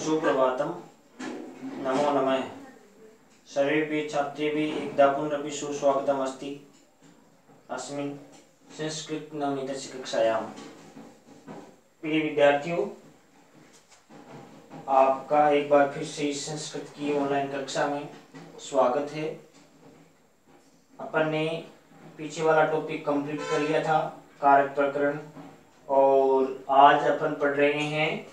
सुप्रभातम। नमो नमः। सर्वेपि छात्रेभ्यः एकदा पुनरपि सुस्वागतम् अस्ति अस्मिन् संस्कृत नवनीतस्य कक्षायां। प्रिय विद्यार्थियों, आपका एक बार फिर से इस संस्कृत की ऑनलाइन कक्षा में स्वागत है। अपन ने पीछे वाला टॉपिक कंप्लीट कर लिया था, कारक प्रकरण, और आज अपन पढ़ रहे हैं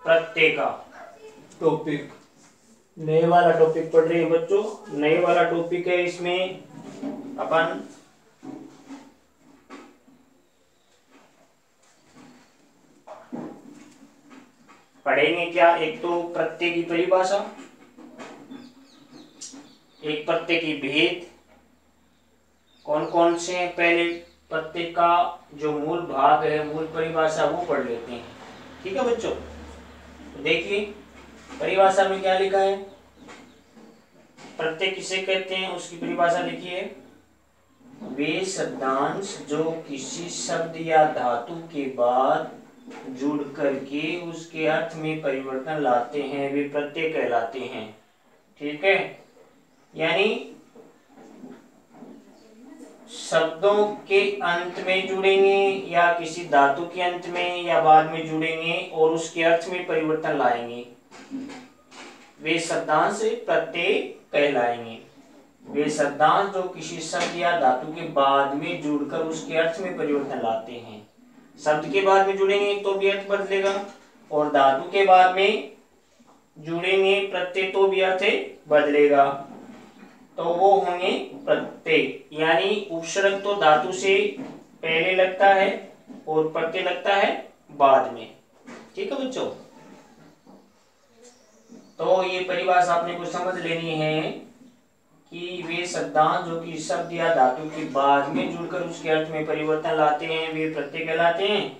प्रत्यय का टॉपिक। नए वाला टॉपिक पढ़ रहे हैं बच्चों। नए वाला टॉपिक है, इसमें अपन पढ़ेंगे क्या, एक तो प्रत्यय की परिभाषा, एक प्रत्यय की भेद, कौन कौन से हैं। पहले प्रत्यय का जो मूल भाग है, मूल परिभाषा, वो पढ़ लेते हैं। ठीक है बच्चों, तो देखिए परिभाषा में क्या लिखा है। प्रत्यय किसे कहते हैं उसकी परिभाषा लिखिए। वे शब्दांश जो किसी शब्द या धातु के बाद जुड़ करके उसके अर्थ में परिवर्तन लाते हैं, वे प्रत्यय कहलाते हैं। ठीक है, यानी शब्दों के अंत में जुड़ेंगे या किसी धातु के अंत में या बाद में जुड़ेंगे और उसके अर्थ में परिवर्तन लाएंगे, वे शब्दांश प्रत्यय कहलाएंगे। वे शब्दांश जो किसी शब्द या धातु के बाद में जुड़कर उसके अर्थ में परिवर्तन लाते हैं। शब्द के बाद में जुड़ेंगे तो भी अर्थ बदलेगा, और धातु के बाद में जुड़ेंगे प्रत्यय तो भी अर्थ बदलेगा, तो वो होंगे प्रत्यय। यानी उपसर्ग तो धातु से पहले लगता है और प्रत्यय लगता है बाद में। ठीक है बच्चों, तो ये परिभाषा आपने को समझ लेनी है कि वे शब्दांश जो कि शब्द या धातु के बाद में जुड़कर उसके अर्थ में परिवर्तन लाते हैं, वे प्रत्यय कहलाते हैं।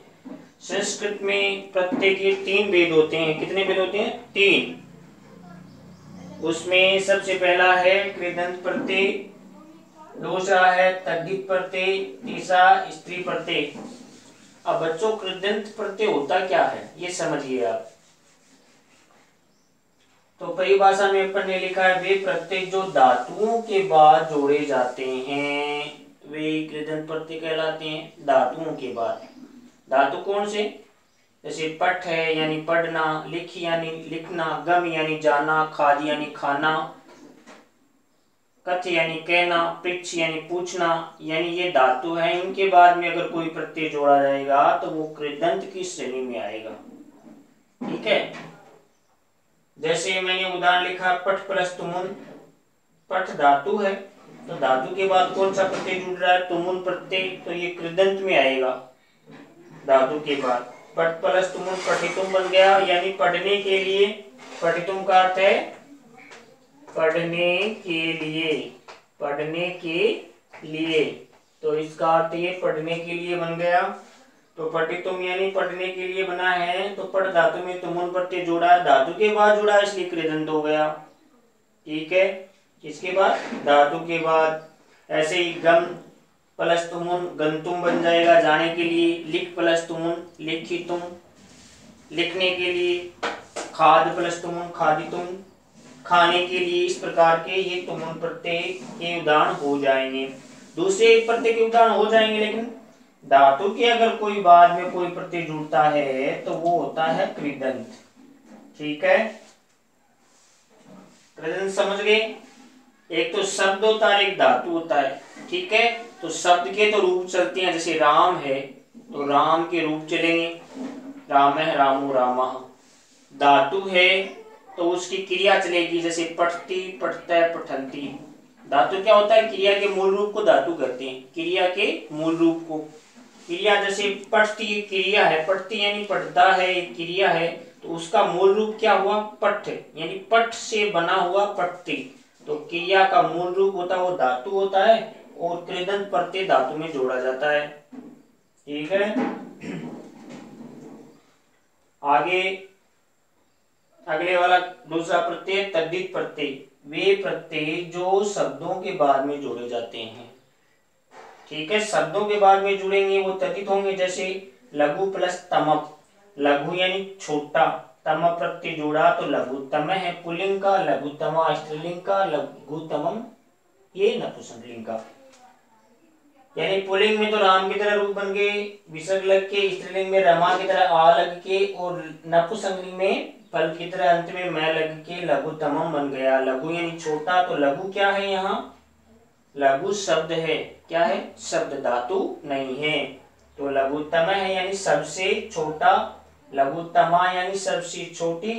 संस्कृत में प्रत्यय के 3 भेद होते हैं। कितने भेद होते हैं? 3। उसमें सबसे पहला है कृदंत प्रत्यय, दूसरा है तद्धित प्रत्यय, तीसरा स्त्री प्रत्यय। अब बच्चों, कृदंत प्रत्यय होता क्या है ये समझिए आप। तो परिभाषा में अपन ने लिखा है, वे प्रत्यय जो धातुओं के बाद जोड़े जाते हैं वे कृदंत प्रत्यय कहलाते हैं। धातुओं के बाद, धातु कौन से? जैसे पठ है यानी पढ़ना, लिख यानी लिखना, गम यानी जाना, खाद यानी खाना, कथ यानी कहना, पृच्छ यानी पूछना, यानी ये धातु है। इनके बाद में अगर कोई प्रत्यय जोड़ा जाएगा तो वो कृदंत की श्रेणी में आएगा। ठीक है, जैसे मैंने उदाहरण लिखा, पठ प्लस तुमुन। पठ धातु है तो धातु के बाद कौन सा प्रत्यय जुड़ रहा है? तुमुन प्रत्यय, तो ये कृदंत में आएगा धातु के बाद। पठ प्लस तुमुन पठितुम बन गया, यानी पढ़ने के लिए। पठितुम का अर्थ है पढ़ने के लिए, पढ़ने के लिए, तो इसका अर्थ ये पढ़ने के लिए बन गया। तो पठितुम यानी पढ़ने के लिए बना है, तो पढ़ धातु में तुमुन प्रत्यय जोड़ा है, धातु के बाद जुड़ा इसलिए कृदंत हो गया। ठीक है, इसके बाद धातु के बाद ऐसे ही गम प्लस तुमुन गंतुम बन जाएगा, जाने के लिए। लिख प्लस तुमुन लिखितुम, लिखने के लिए। खाद प्लस तुमुन खादितुम, खाने के लिए। इस प्रकार के ये तुमुन प्रत्यय के उदाहरण हो जाएंगे। दूसरे प्रत्यय के उदाहरण हो जाएंगे, लेकिन धातु के अगर कोई बाद में कोई प्रत्यय जुड़ता है तो वो होता है कृदंत। ठीक है, कृदंत समझ गए। एक तो शब्द होता है, एक धातु होता है। ठीक है, तो शब्द के तो रूप चलते हैं, जैसे राम है तो राम के रूप चलेंगे, राम है रामो रामः। धातु है तो उसकी क्रिया चलेगी, जैसे पठती पठता पठंती। धातु क्या होता है? क्रिया के मूल रूप को धातु कहते हैं, क्रिया के मूल रूप को। क्रिया जैसे पठती क्रिया है, पठती यानी पढ़ता है, एक क्रिया है, तो उसका मूल रूप क्या हुआ? पठ, यानी पठ से बना हुआ पठती। तो क्रिया का मूल रूप होता है वो धातु होता है, और कृदंत प्रत्यय धातु में जोड़ा जाता है। ठीक है, आगे अगले वाला दूसरा प्रत्यय तद्धित प्रत्यय। वे प्रत्यय जो शब्दों के बाद में जोड़े जाते हैं। ठीक है, शब्दों के बाद में जुड़ेंगे वो तद्धित होंगे, जैसे लघु प्लस तमक। लघु यानी छोटा, तम प्रत्यय जोड़ा तो लघुतम है पुल्लिंग का, लघुतमा स्त्रीलिंग का, लघुतमम ये नपुंसकलिंग का। यानी पुल्लिंग में तो राम की तरह रूप बन गए विसर्ग लग के, स्त्रीलिंग में रमा की तरह आ लग के, और नपुंसकलिंग में फल की तरह अंत में मैं लग के लघुतमम बन गया। लघु यानी छोटा, तो लघु क्या है यहाँ, लघु शब्द है, क्या है, शब्द, धातु नहीं है। तो लघुतम है यानी सबसे छोटा, लघुतमा यानी सबसे छोटी,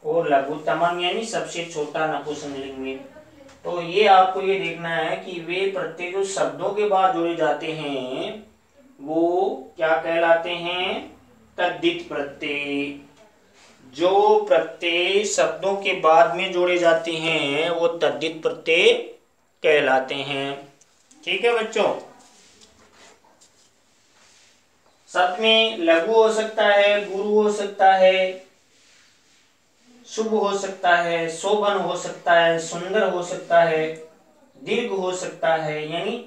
और लघुतमम यानी सबसे छोटा नपुंसकलिंग में। तो ये आपको ये देखना है कि वे प्रत्यय जो शब्दों के बाद जोड़े जाते हैं वो क्या कहलाते हैं, तद्धित प्रत्यय। जो प्रत्यय शब्दों के बाद में जोड़े जाते हैं वो तद्धित प्रत्यय कहलाते हैं। ठीक है बच्चों, शब्द में लघु हो सकता है, गुरु हो सकता है, शुभ हो सकता है, शोभन हो सकता है, सुंदर हो सकता है, दीर्घ हो सकता है, यानी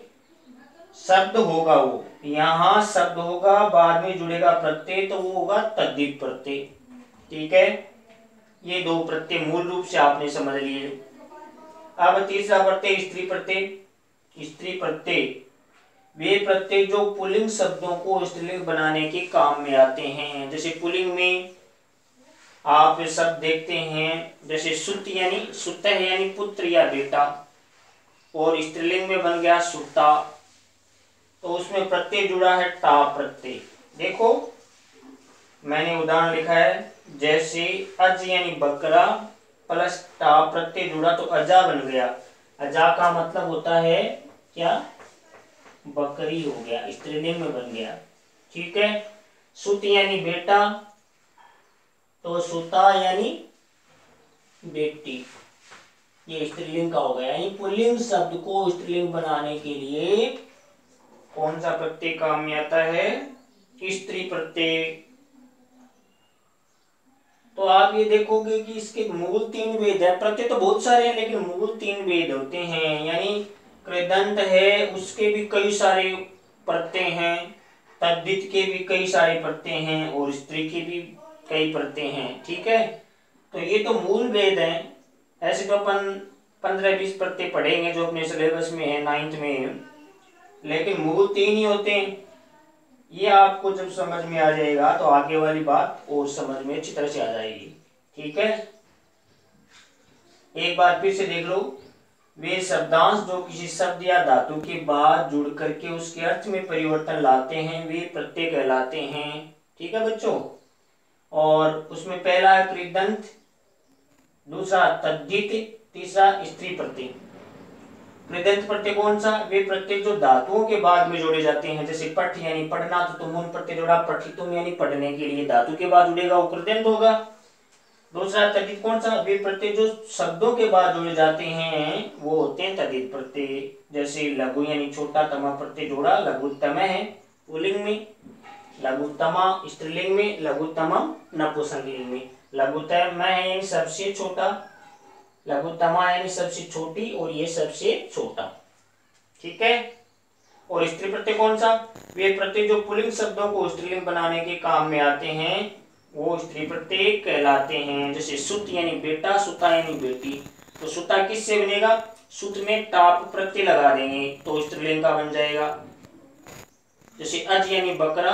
शब्द होगा वो, यहाँ शब्द होगा बाद में जुड़ेगा प्रत्यय तो वो होगा तद्धित प्रत्यय। ठीक है, ये दो प्रत्यय मूल रूप से आपने समझ लिए। अब तीसरा प्रत्यय स्त्री प्रत्यय। स्त्री प्रत्यय वे प्रत्यय जो पुल्लिंग शब्दों को स्त्रीलिंग बनाने के काम में आते हैं। जैसे पुल्लिंग में आप शब्द देखते हैं, जैसे सुत यानी सुत है यानी पुत्र या बेटा, और स्त्रीलिंग में बन गया सुता, तो उसमें प्रत्यय जुड़ा है टा प्रत्यय। देखो मैंने उदाहरण लिखा है, जैसे अज यानी बकरा प्लस टा प्रत्यय जुड़ा तो अजा बन गया। अजा का मतलब होता है क्या, बकरी हो गया, स्त्रीलिंग में बन गया। ठीक है, सुत यानी बेटा तो सुता यानी बेटी, ये स्त्रीलिंग का हो गया। यानी पुल्लिंग शब्द को स्त्रीलिंग बनाने के लिए कौन सा प्रत्यय काम में आता है, स्त्री प्रत्यय। तो आप ये देखोगे कि इसके मूल 3 वेद है, प्रत्यय तो बहुत सारे हैं लेकिन मूल 3 वेद होते हैं। यानी कृदंत है उसके भी कई सारे प्रत्यय हैं, तद्धित के भी कई सारे प्रत्यय हैं, और स्त्री के भी कई प्रत्यय हैं। ठीक है, तो ये तो मूल वेद हैं। ऐसे तो अपन 15-20 प्रत्यय पढ़ेंगे जो अपने सिलेबस में है 9th में, लेकिन मूल 3 ही होते हैं। ये आपको जब समझ में आ जाएगा तो आगे वाली बात और समझ में अच्छी तरह से आ जाएगी। ठीक है, एक बार फिर से देख लो, वे शब्दांश जो किसी शब्द या धातु के बाद जुड़ करके उसके अर्थ में परिवर्तन लाते हैं वे प्रत्यय कहलाते हैं। ठीक है बच्चों, और उसमें पहला है कृदंत, दूसरा तद्धित, तीसरा स्त्री प्रत्यय। कृदंत प्रत्यय कौन सा, वे प्रत्यय जो धातुओं के बाद में जोड़े जाते हैं। जैसे पठ यानी पढ़ना तो तुम प्रत्यय जोड़ा, पठितुम यानी पढ़ने के लिए धातु के बाद जुड़ेगा वो कृदंत होगा। दूसरा तद्धित कौन सा, वे प्रत्यय जो शब्दों के बाद जोड़े जाते हैं वो होते हैं तद्धित प्रत्यय। जैसे लघु यानी छोटा, तमा प्रत्यय जोड़ा, लघुतम है पुल्लिंग में, लघुतमा स्त्रीलिंग में, लघुतमम नपुंसकलिंग में। लघुतम है यानी सबसे छोटा, लघुतमा यानी सबसे छोटी, और ये सबसे छोटा। ठीक है, और स्त्री प्रत्यय कौन सा, वे प्रत्यय जो पुल्लिंग शब्दों को स्त्रीलिंग बनाने के काम में आते हैं वो स्त्री प्रत्यय कहलाते हैं। जैसे सुत यानी बेटा, सुता यानी बेटी, तो सुता किससे बनेगा, सुत में टाप प्रत्यय लगा देंगे तो स्त्रीलिंग का बन जाएगा। जैसे अज यानी बकरा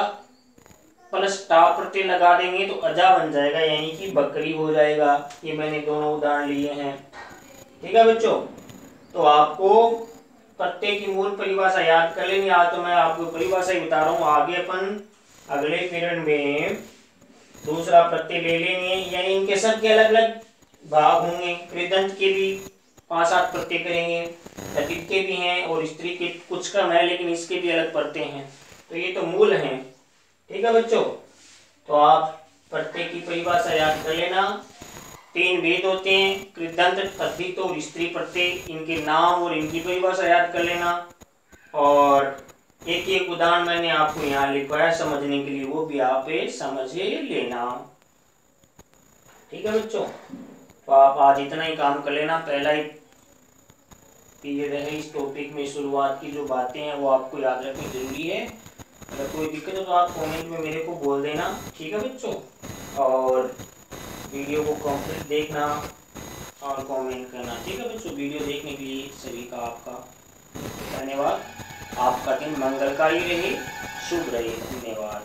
प्लस टा प्रत्यय लगा देंगे तो अजा बन जाएगा, यानी कि बकरी हो जाएगा। ये मैंने दोनों उदाहरण लिए हैं। ठीक है बच्चों, तो आपको प्रत्यय की मूल परिभाषा याद कर लेनी। आज तो मैं आपको परिभाषा ही बता रहा हूँ, आगे अपन अगले पीरियड में दूसरा प्रत्यय ले लेंगे। यानी इनके सबके अलग अलग भाग होंगे, कृदंत के भी 5-7 प्रत्यय करेंगे, तद्धित के भी हैं, और स्त्री के कुछ कम है लेकिन इसके भी अलग प्रत्यय हैं। तो ये तो मूल हैं। ठीक है बच्चों, तो आप प्रत्यय की परिभाषा याद कर लेना। 3 वेद होते हैं, कृदंत, तद्धित और स्त्री प्रत्यय, इनके नाम और इनकी परिभाषा याद कर लेना। और एक एक उदाहरण मैंने आपको यहाँ लिखवाया समझने के लिए, वो भी आप समझ लेना। ठीक है बच्चों, तो आप आज इतना ही काम कर लेना। पहला ही पीरियड है, इस टॉपिक में शुरुआत की जो बातें हैं वो आपको याद रखनी जरूरी है। अगर कोई दिक्कत हो तो आप कमेंट में मेरे को बोल देना। ठीक है बच्चों। और वीडियो को कंप्लीट देखना और कमेंट करना। ठीक है बच्चों, वीडियो देखने के लिए सभी का आपका धन्यवाद। आपका दिन मंगलकारी रहे, शुभ रहे। धन्यवाद।